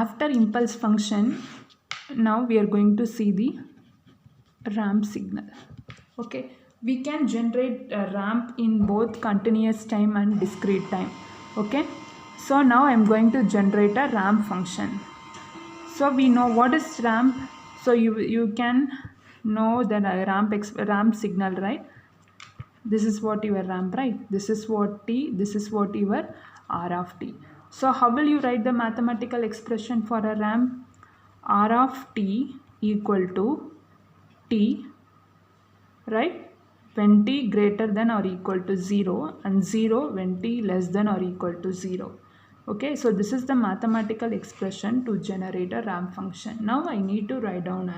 after impulse function, now we are going to see the ramp signal. Okay, we can generate a ramp in both continuous time and discrete time. Okay, so now I'm going to generate a ramp function. So we know what is ramp. So you can know that a ramp signal, right? This is what your ramp, right? This is what t, this is what your r of t. So how will you write the mathematical expression for a ramp? R of t equal to t, right, when t greater than or equal to 0, and 0 when t less than or equal to 0. Okay, so this is the mathematical expression to generate a ramp function. Now I need to write down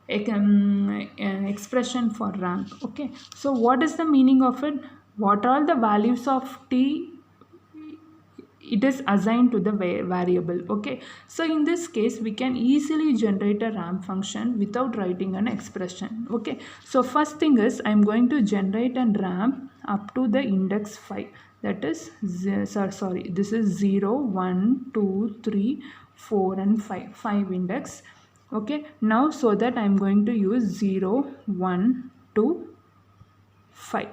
an expression for ramp. Okay, so what is the meaning of it? What are the values of t it is assigned to the variable. Okay, so in this case we can easily generate a ramp function without writing an expression. Okay, so first thing is I'm going to generate a ramp up to the index 5, that is sorry, this is 0 1 2 3 4 and 5 index. Okay, now so that I'm going to use 0 1 2 5.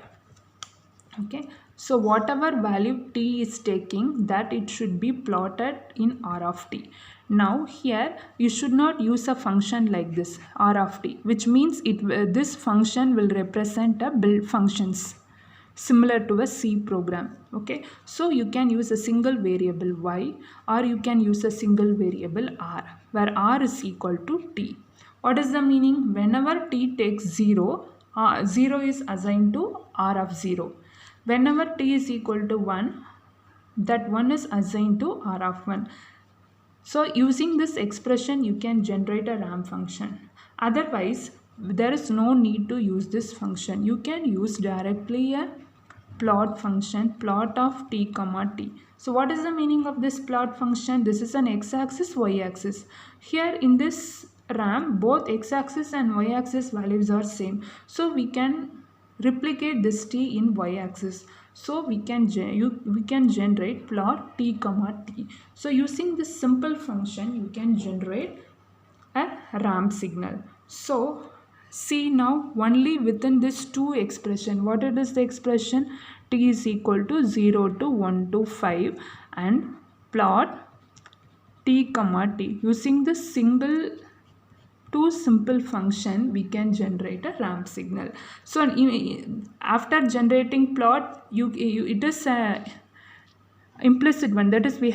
Okay, so whatever value t is taking, that it should be plotted in r of t. Now here you should not use a function like this r of t, which means this function will represent a build functions similar to a C program. Okay, so you can use a single variable y, or you can use a single variable r, where r is equal to t. What is the meaning? Whenever t takes 0, 0 is assigned to r of 0. Whenever t is equal to 1, that 1 is assigned to r of 1. So using this expression you can generate a ramp function. Otherwise there is no need to use this function. You can use directly a plot function, plot of t comma t. So what is the meaning of this plot function? This is an x-axis, y-axis. Here in this ramp both x-axis and y-axis values are same. So we can replicate this t in y-axis. So we can generate plot t comma t. So using this simple function you can generate a ramp signal. So see now only within this two expression, what it is the expression? T is equal to 0 to 1 to 5 and plot t comma t. Using this single two simple function we can generate a ramp signal. So after generating plot it is a implicit one, that is we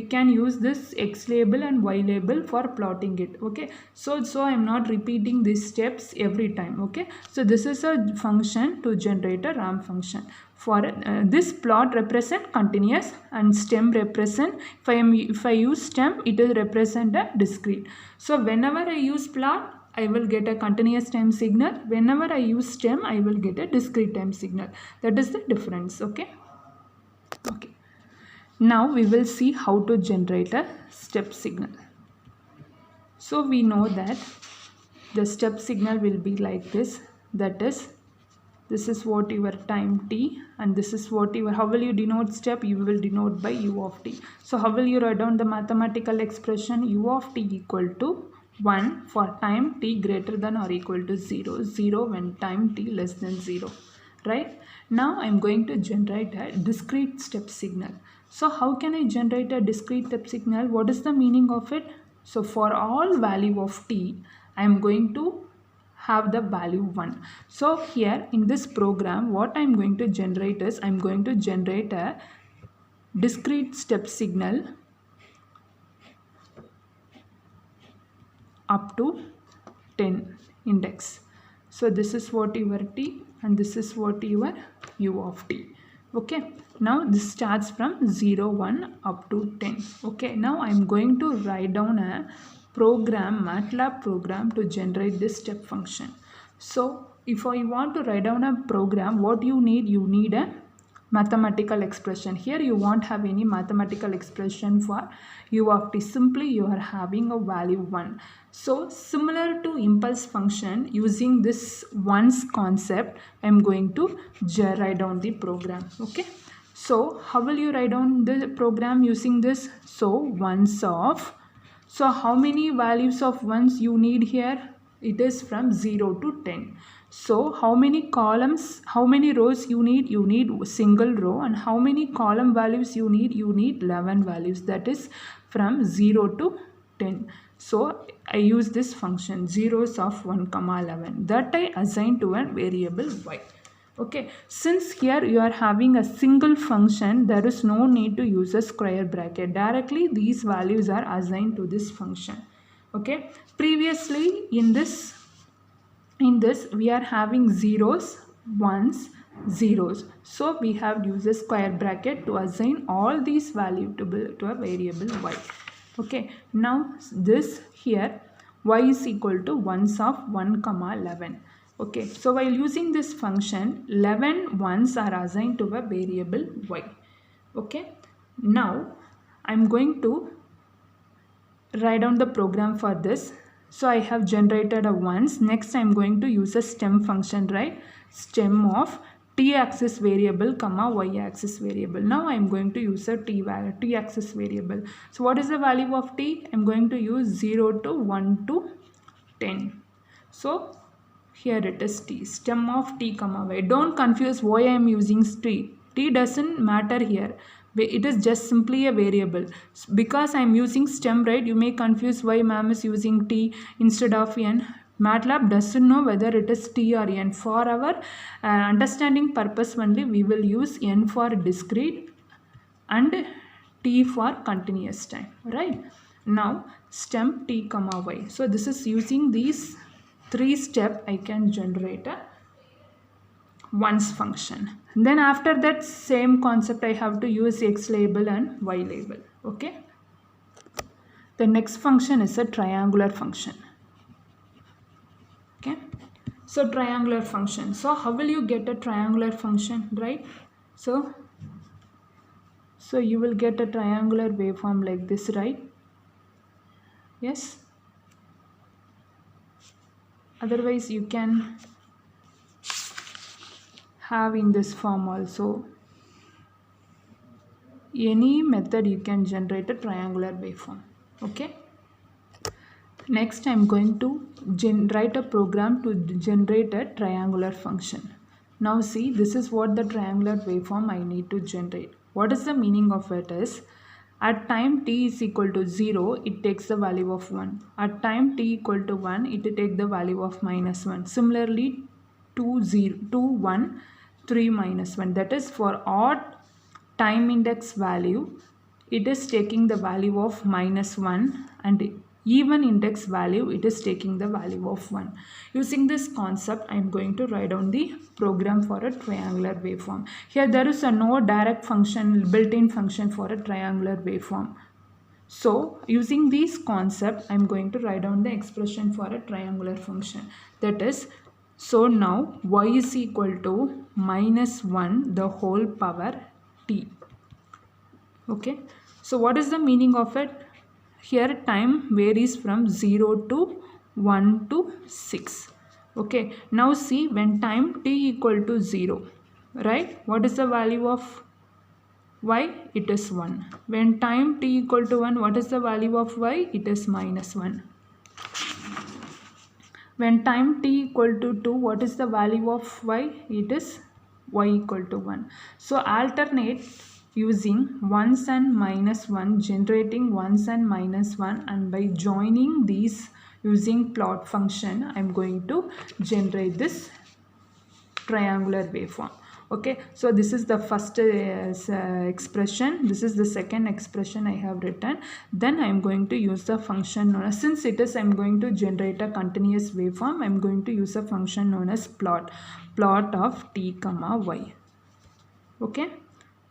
can use this x label and y label for plotting it. Okay, so I'm not repeating these steps every time. Okay, so this is a function to generate a ramp function. For this plot represent continuous and stem represent, if I use stem it will represent a discrete. So whenever I use plot I will get a continuous time signal. Whenever I use stem I will get a discrete time signal. That is the difference. Okay. Now we will see how to generate a step signal. So we know that the step signal will be like this, that is this is what your time t and this is what your, how will you denote step? You will denote by u of t. So how will you write down the mathematical expression? U of t equal to 1 for time t greater than or equal to 0, 0 when time t less than 0, right? Now I am going to generate a discrete step signal. So how can I generate a discrete step signal? What is the meaning of it? So for all value of t, I am going to have the value 1. So here in this program, what I am going to generate is, I am going to generate a discrete step signal up to 10 index. So this is what your t and this is what your u of t. Okay, now this starts from 0 1 up to 10. Okay, now I'm going to write down a program, MATLAB program to generate this step function. So if I want to write down a program, what you need a mathematical expression. Here you won't have any mathematical expression for u of t, simply you are having a value 1. So similar to impulse function, using this ones concept, I am going to write down the program. Okay, so how will you write down the program using this? So ones of So how many values of ones you need here? It is from 0 to 10. So how many columns, how many rows you need? You need single row. And how many column values you need? You need 11 values. That is from 0 to 10. So I use this function zeros of 1 comma 11 that I assign to a variable y. Okay, since here you are having a single function, there is no need to use a square bracket. Directly these values are assigned to this function. Okay, previously in this we are having zeros, ones, zeros. So we have used a square bracket to assign all these values to a variable y. Okay, now this here y is equal to ones of 1 comma 11. Okay, so while using this function, 11 ones are assigned to a variable y. Okay, now I'm going to write down the program for this. So I have generated a ones. Next I'm going to use a stem function, right? Stem of t-axis variable comma y-axis variable. Now I'm going to use a t-axis variable. So what is the value of t? I'm going to use 0 to 1 to 10. So here it is t, stem of t comma y. Don't confuse why I am using t. T doesn't matter here. It is just simply a variable. Because I am using stem, right, you may confuse why ma'am is using t instead of n. MATLAB doesn't know whether it is t or n. For our understanding purpose only, we will use n for discrete and t for continuous time, right? Now stem t comma y. So this is using these 3 steps I can generate a ones function. Then after that same concept I have to use x label and y label. Okay, the next function is a triangular function. Okay, so triangular function. So how will you get a triangular function, right? So you will get a triangular waveform like this, right? Yes, otherwise you can have in this form also. Any method you can generate a triangular waveform. Okay, next I'm going to write a program to generate a triangular function. Now see, this is what the triangular waveform I need to generate. What is the meaning of it is, at time t is equal to 0, it takes the value of 1. At time t equal to 1, it will take the value of minus 1. Similarly, 2, 0, 2, 1, 3, minus 1. That is for odd time index value, it is taking the value of minus 1, and even index value, it is taking the value of 1. Using this concept, I am going to write down the program for a triangular waveform. Here there is no direct function, built-in function for a triangular waveform. So using this concept, I am going to write down the expression for a triangular function. That is, so now y is equal to minus 1 the whole power t. Okay, so what is the meaning of it? Here time varies from 0 to 1 to 6. Okay, now see, when time t equal to 0, right, what is the value of y? It is 1. When time t equal to 1, what is the value of y? It is minus 1. When time t equal to 2, what is the value of y? It is y equal to 1. So alternate using ones and minus 1, generating ones and minus 1, and by joining these using plot function, I am going to generate this triangular waveform. Okay, so this is the first expression. This is the second expression I have written. Then I am going to use the function known as, since it is I am going to generate a continuous waveform, I am going to use a function known as plot of t comma y. Okay,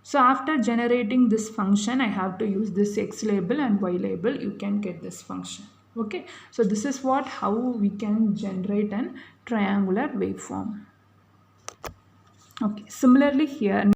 so after generating this function, I have to use this x label and y label. You can get this function. Okay, so this is how we can generate an triangular waveform. Okay, similarly here